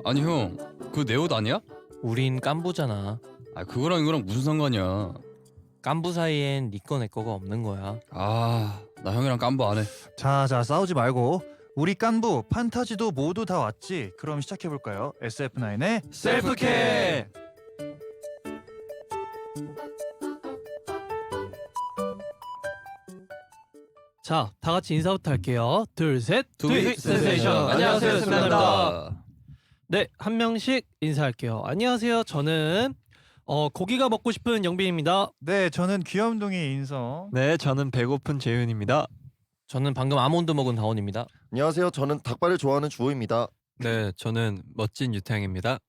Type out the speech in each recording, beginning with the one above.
아니 형, 그거 내 옷 아니야? 우린 깐부잖아. 아 그거랑 이거랑 무슨 상관이야? 깐부 사이엔 니꺼 내 거가 없는 거야. 아, 나 형이랑 깜부 안 해. 자, 싸우지 말고 우리 깐부 판타지도 모두 다 왔지. 그럼 시작해 볼까요? SF9의 셀프케어! 자, 다 같이 인사부터 할게요. 둘, 셋. 트윗 센세이션. 안녕하세요, 스나입니다. 네, 한 명씩 인사할게요. 안녕하세요. 저는 고기가 먹고 싶은 영빈입니다. 네, 저는 귀염둥이 인성. 네, 저는 배고픈 재윤입니다. 저는 방금 아몬드 먹은 다원입니다. 안녕하세요. 저는 닭발을 좋아하는 주호입니다. 네, 저는 멋진 유태양입니다.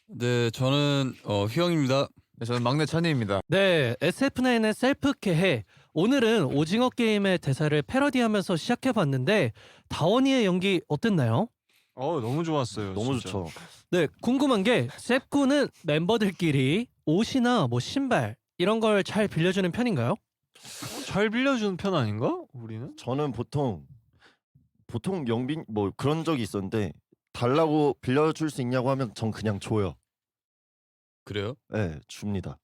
네, 저는 휘영입니다. 네, 저는 막내 찬이입니다. 네, SF9의 셀프케어. 오늘은 오징어 게임의 대사를 패러디하면서 시작해봤는데 다원이의 연기 어땠나요? 너무 좋았어요. 너무 진짜. 좋죠. 네, 궁금한 게 셉구는 멤버들끼리 옷이나 뭐 신발 이런 걸 잘 빌려주는 편인가요? 잘 빌려주는 편 아닌가? 우리는? 저는 보통 영빈 뭐 그런 적이 있었는데 달라고 빌려줄 수 있냐고 하면 전 그냥 줘요. 그래요? 네, 줍니다.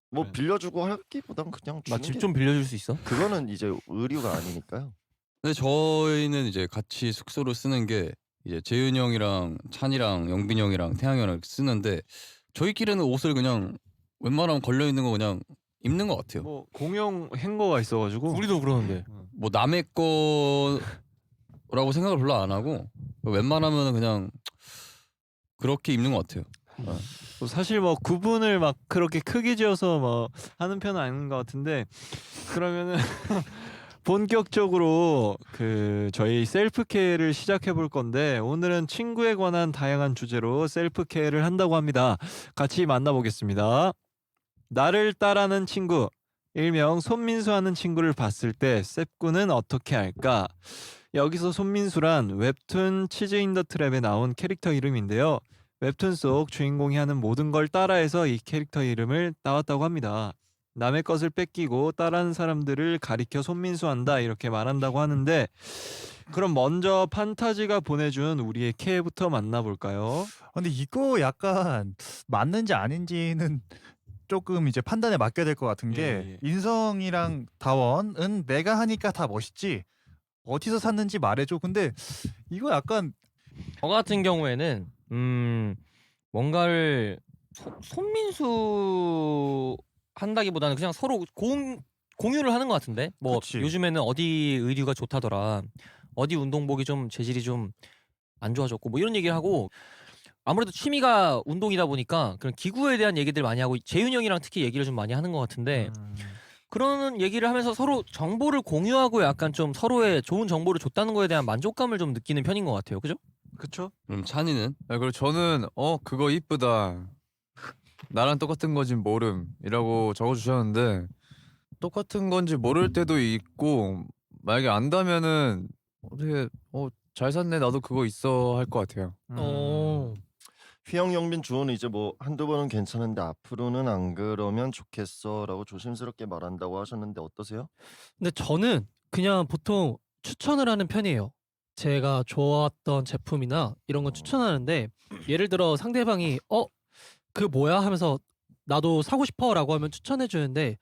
뭐 그래. 빌려주고 하기보단 그냥 나 주는 집 게 좀 빌려줄 수 있어? 그거는 이제 의류가 아니니까요. 근데 저희는 이제 같이 숙소를 쓰는 게 이제 재윤이 형이랑 찬이랑 영빈이 형이랑 태양이 형이랑 쓰는데 저희끼리는 옷을 그냥 웬만하면 걸려 있는 거 그냥 입는 것 같아요. 뭐 공용 행거가 있어가지고. 우리도 그러는데. 뭐 남의 거라고 생각을 별로 안 하고 웬만하면 그냥 그렇게 입는 것 같아요. 뭐 사실 뭐 구분을 막 그렇게 크게 지어서 뭐 하는 편은 아닌 것 같은데 그러면은 본격적으로 그 저희 셀프케어를 시작해 볼 건데 오늘은 친구에 관한 다양한 주제로 셀프케어를 한다고 합니다. 같이 만나보겠습니다. 나를 따라하는 친구, 일명 손민수하는 친구를 봤을 때 셉구는 어떻게 할까? 여기서 손민수란 웹툰 치즈 인 더 트랩에 나온 캐릭터 이름인데요. 웹툰 속 주인공이 하는 모든 걸 따라해서 이 캐릭터 이름을 따왔다고 합니다. 남의 것을 뺏기고 따라하는 사람들을 가리켜 손민수한다 이렇게 말한다고 하는데 그럼 먼저 판타지가 보내준 우리의 K부터 만나볼까요? 근데 이거 약간 맞는지 아닌지는 조금 이제 판단에 맡겨야 될 것 같은 게 예. 인성이랑 다원은 내가 하니까 다 멋있지. 어디서 샀는지 말해줘. 근데 이거 약간 저 같은 경우에는 뭔가를 손민수 한다기보다는 그냥 서로 공유를 하는 것 같은데 뭐 그치. 요즘에는 어디 의류가 좋다더라, 어디 운동복이 좀 재질이 좀 안 좋아졌고 뭐 이런 얘기를 하고, 아무래도 취미가 운동이다 보니까 그런 기구에 대한 얘기들 많이 하고 재윤이 형이랑 특히 얘기를 좀 많이 하는 것 같은데 그런 얘기를 하면서 서로 정보를 공유하고 약간 좀 서로의 좋은 정보를 줬다는 거에 대한 만족감을 좀 느끼는 편인 것 같아요. 그죠? 그쵸? 그럼 찬이는? 그리고 저는 그거 이쁘다, 나랑 똑같은 건지 모름이라고 적어주셨는데 똑같은 건지 모를 때도 있고 만약에 안다면은 되게 잘 샀네, 나도 그거 있어 할 것 같아요. 휘영, 영빈, 주호는 이제 뭐 한두 번은 괜찮은데 앞으로는 안 그러면 좋겠어라고 조심스럽게 말한다고 하셨는데 어떠세요? 근데 저는 그냥 보통 추천을 하는 편이에요. 제가 좋았던 제품이나 이런 건 추천하는데 예를 들어 상대방이 그 뭐야 하면서 나도 사고 싶어라고 하면 추천해 주는데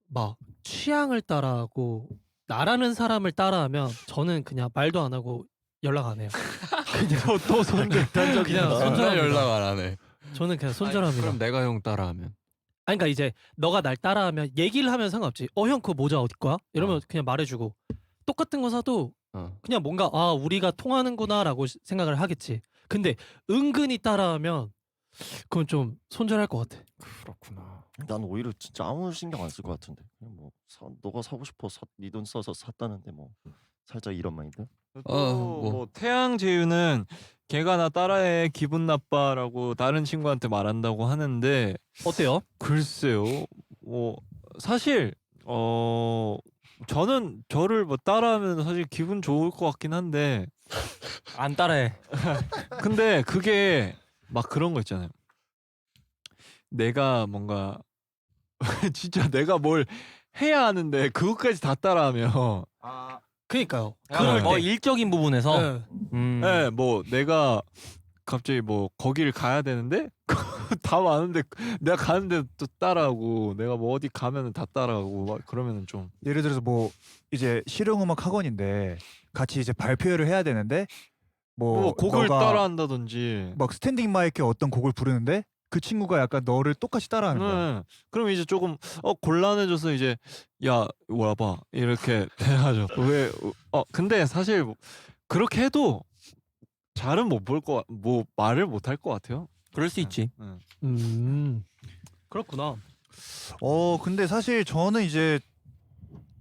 막 취향을 따라하고 나라는 사람을 따라하면 저는 그냥 말도 안 하고 연락 안 해요. 또 손절단적이다. 그냥 맨날 손절합니다. 연락 안 하네. 저는 그냥 손절합니다. 그럼 내가 형 따라하면 아니 그러니까 이제 너가 날 따라하면 얘기를 하면 상관없지. 형 그거 모자 어디 거야? 이러면 그냥 말해주고 똑같은 거 사도 그냥 뭔가 우리가 통하는구나라고 생각을 하겠지. 근데 은근히 따라하면 그건 좀 손절할 것 같아. 그렇구나. 난 오히려 진짜 아무 신경 안 쓸 것 같은데 그냥 뭐 너가 사고 싶어 네 돈 써서 샀다는데 뭐 살짝 이런 마인드? 뭐 태양 재유는 걔가 나 따라해 기분 나빠라고 다른 친구한테 말한다고 하는데 어때요? 글쎄요. 뭐 사실 저는 저를 뭐 따라하면 사실 기분 좋을 것 같긴 한데 안 따라해. 근데 그게 막 그런 거 있잖아요. 내가 뭔가 진짜 내가 뭘 해야 하는데 그것까지 다 따라하면 그니까요. 그럴 때 일적인 부분에서 네. 네, 뭐 내가 갑자기 뭐 거기를 가야 되는데 다 많은데 내가 가는데 또 따라하고 내가 뭐 어디 가면은 다 따라하고 막 그러면은 좀 예를 들어서 뭐 이제 실용음악 학원인데 같이 이제 발표회를 해야 되는데 뭐 곡을 너가 따라한다든지 막 스탠딩 마이크에 어떤 곡을 부르는데 그 친구가 약간 너를 똑같이 따라하는 거야. 네. 그럼 이제 조금 곤란해져서 이제 야 와봐 이렇게 해가지고 왜 근데 사실 그렇게 해도 잘은 못 볼 거 뭐 말을 못 할 것 같아요. 그럴 수 있지. 그렇구나. 근데 사실 저는 이제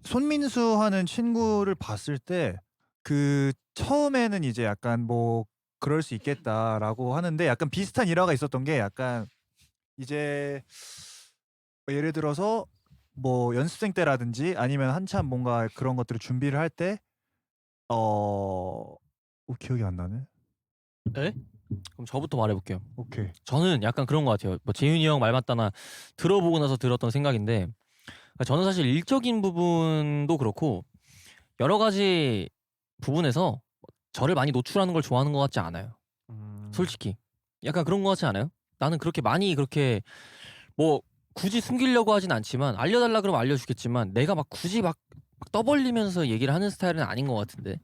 손민수 하는 친구를 봤을 때 그 처음에는 이제 약간 뭐 그럴 수 있겠다라고 하는데 약간 비슷한 일화가 있었던 게 약간 이제 예를 들어서 뭐 연습생 때라든지 아니면 한참 뭔가 그런 것들을 준비를 할 때 기억이 안 나네. 그럼 저부터 말해볼게요. 오케이. 저는 약간 그런 것 같아요. 뭐 재윤이 형 말 맞다나 들어보고 나서 들었던 생각인데 그러니까 저는 사실 일적인 부분도 그렇고 여러 가지 부분에서 저를 많이 노출하는 걸 좋아하는 것 같지 않아요. 솔직히 약간 그런 것 같지 않아요? 나는 그렇게 많이 그렇게 뭐 굳이 숨기려고 하진 않지만 알려달라 그러면 알려주겠지만 내가 막 굳이 막 떠벌리면서 얘기를 하는 스타일은 아닌 것 같은데.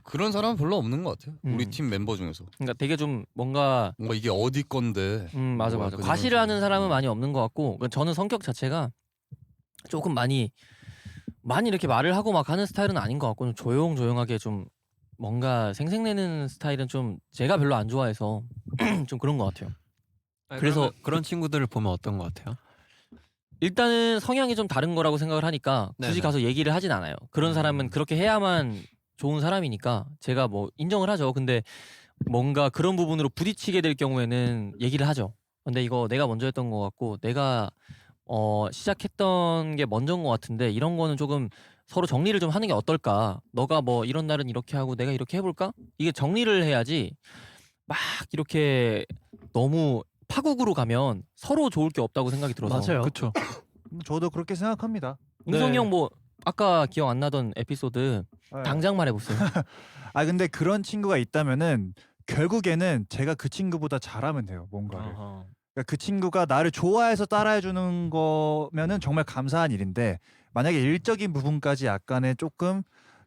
그런 사람은 별로 없는 것 같아요. 우리 음. 팀 멤버 중에서 그러니까 되게 좀 뭔가 뭔가 이게 어디 건데. 맞아 뭐 맞아 약간 과시를 이런 하는 식으로. 사람은 많이 없는 것 같고 그러니까 저는 성격 자체가 조금 많이 이렇게 말을 하고 막 하는 스타일은 아닌 것 같고 좀 조용조용하게 좀 뭔가 생색내는 스타일은 좀 제가 별로 안 좋아해서 좀 그런 것 같아요. 그래서 그런 친구들을 보면 어떤 것 같아요? 일단은 성향이 좀 다른 거라고 생각을 하니까 굳이 네네. 가서 얘기를 하진 않아요. 그런 사람은 그렇게 해야만 좋은 사람이니까 제가 뭐 인정을 하죠. 근데 뭔가 그런 부분으로 부딪히게 될 경우에는 얘기를 하죠. 근데 이거 내가 먼저 했던 것 같고 내가 시작했던 게 먼저인 것 같은데 이런 거는 조금 서로 정리를 좀 하는 게 어떨까? 너가 뭐 이런 날은 이렇게 하고 내가 이렇게 해볼까? 이게 정리를 해야지 막 이렇게 너무 파국으로 가면 서로 좋을 게 없다고 생각이 들어서. 맞아요. 그렇죠. 저도 그렇게 생각합니다. 은성이 네. 형 뭐 아까 기억 안 나던 에피소드 네. 당장 말해보세요. 근데 그런 친구가 있다면은 결국에는 제가 그 친구보다 잘하면 돼요. 뭔가를. 그러니까 그 친구가 나를 좋아해서 따라해 주는 거면은 정말 감사한 일인데 만약에 일적인 부분까지 약간의 조금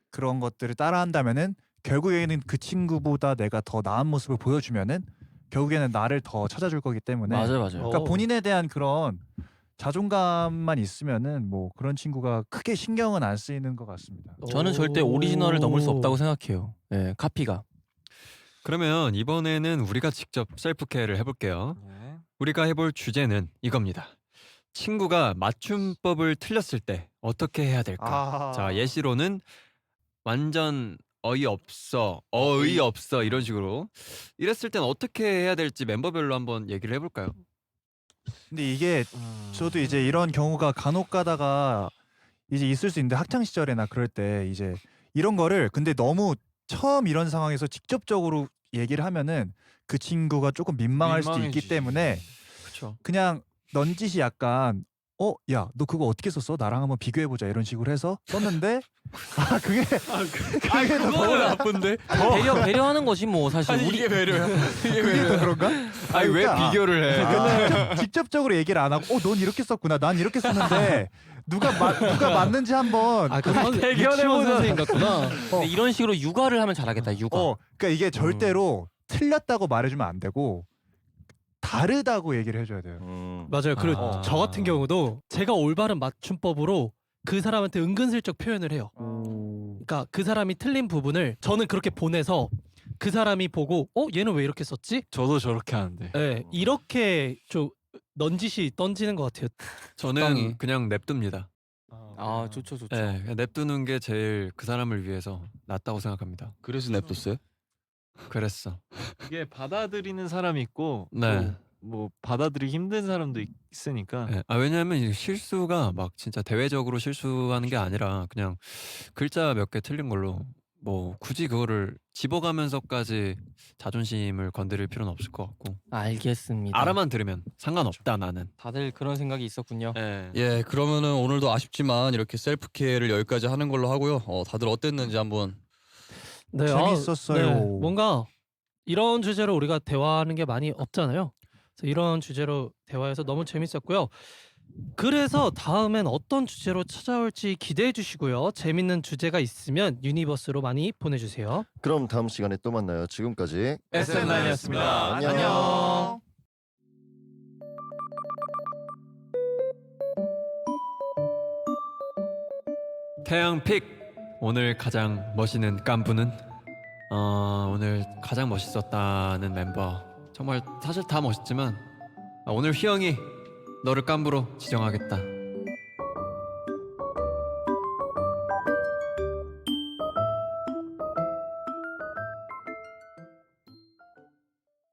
그런 것들을 따라한다면은 결국에는 그 친구보다 내가 더 나은 모습을 보여주면은 결국에는 나를 더 찾아줄 거기 때문에 맞아요. 그러니까 본인에 대한 그런 자존감만 있으면은 뭐 그런 친구가 크게 신경은 안 쓰이는 것 같습니다. 저는 절대 오리지널을 넘을 수 없다고 생각해요. 예, 카피가. 그러면 이번에는 우리가 직접 셀프 케어를 해볼게요. 네. 우리가 해볼 주제는 이겁니다. 친구가 맞춤법을 틀렸을 때 어떻게 해야 될까? 자, 예시로는 완전 어이없어 이런 식으로 이랬을 땐 어떻게 해야 될지 멤버별로 한번 얘기를 해볼까요? 근데 이게 저도 이제 이런 경우가 간혹 가다가 이제 있을 수 있는데 학창 시절에나 그럴 때 이제 이런 거를 근데 너무 처음 이런 상황에서 직접적으로 얘기를 하면은 그 친구가 조금 민망할 수도 있기 민망해지지. 때문에 그렇죠. 그냥 넌짓이 약간 야, 너 그거 어떻게 썼어? 나랑 한번 비교해 보자 이런 식으로 해서 썼는데 그게 더 나쁜데? 배려하는 거지 뭐 사실. 이게 배려야. 그게 더 그런가? 아니 왜 그러니까 비교를 해? 직접적으로 얘기를 안 하고 넌 이렇게 썼구나. 난 이렇게 썼는데 누가 맞는지 한번 그건 대결해보자. 유치원 선생님 같구나. 근데 이런 식으로 육아를 하면 잘하겠다. 육아. 그러니까 이게 절대로 틀렸다고 말해주면 안 되고 다르다고 얘기를 해줘야 돼요. 맞아요. 그리고 아. 저 같은 경우도 제가 올바른 맞춤법으로 그 사람한테 은근슬쩍 표현을 해요. 그러니까 그 사람이 틀린 부분을 저는 그렇게 보내서 그 사람이 보고 얘는 왜 이렇게 썼지? 저도 저렇게 하는데. 네, 이렇게 좀 넌지시 던지는 것 같아요. 저는 적당히. 그냥 냅둡니다. 아 좋죠 좋죠. 네, 그냥 냅두는 게 제일 그 사람을 위해서 낫다고 생각합니다. 그래서 냅뒀어요? 그랬어. 이게 받아들이는 사람이 있고 네. 또 뭐 받아들이기 힘든 사람도 있으니까. 네. 왜냐하면 이게 실수가 막 진짜 대외적으로 실수하는 게 아니라 그냥 글자 몇 개 틀린 걸로 뭐 굳이 그거를 집어가면서까지 자존심을 건드릴 필요는 없을 것 같고 알겠습니다. 알아만 들으면 상관없다 나는. 다들 그런 생각이 있었군요. 예. 예, 그러면은 오늘도 아쉽지만 이렇게 셀프 케어를 여기까지 하는 걸로 하고요. 다들 어땠는지 한번. 네, 재밌었어요. 뭔가 이런 주제로 우리가 대화하는 게 많이 없잖아요. 그래서 이런 주제로 대화해서 너무 재밌었고요. 그래서 다음엔 어떤 주제로 찾아올지 기대해 주시고요. 재밌는 주제가 있으면 유니버스로 많이 보내주세요. 그럼 다음 시간에 또 만나요. 지금까지 SM9였습니다. 안녕. 태양픽 오늘 가장 멋있는 깐부는 오늘 가장 멋있었다는 멤버 정말 사실 다 멋있지만 오늘 휘영이 너를 깐부로 지정하겠다.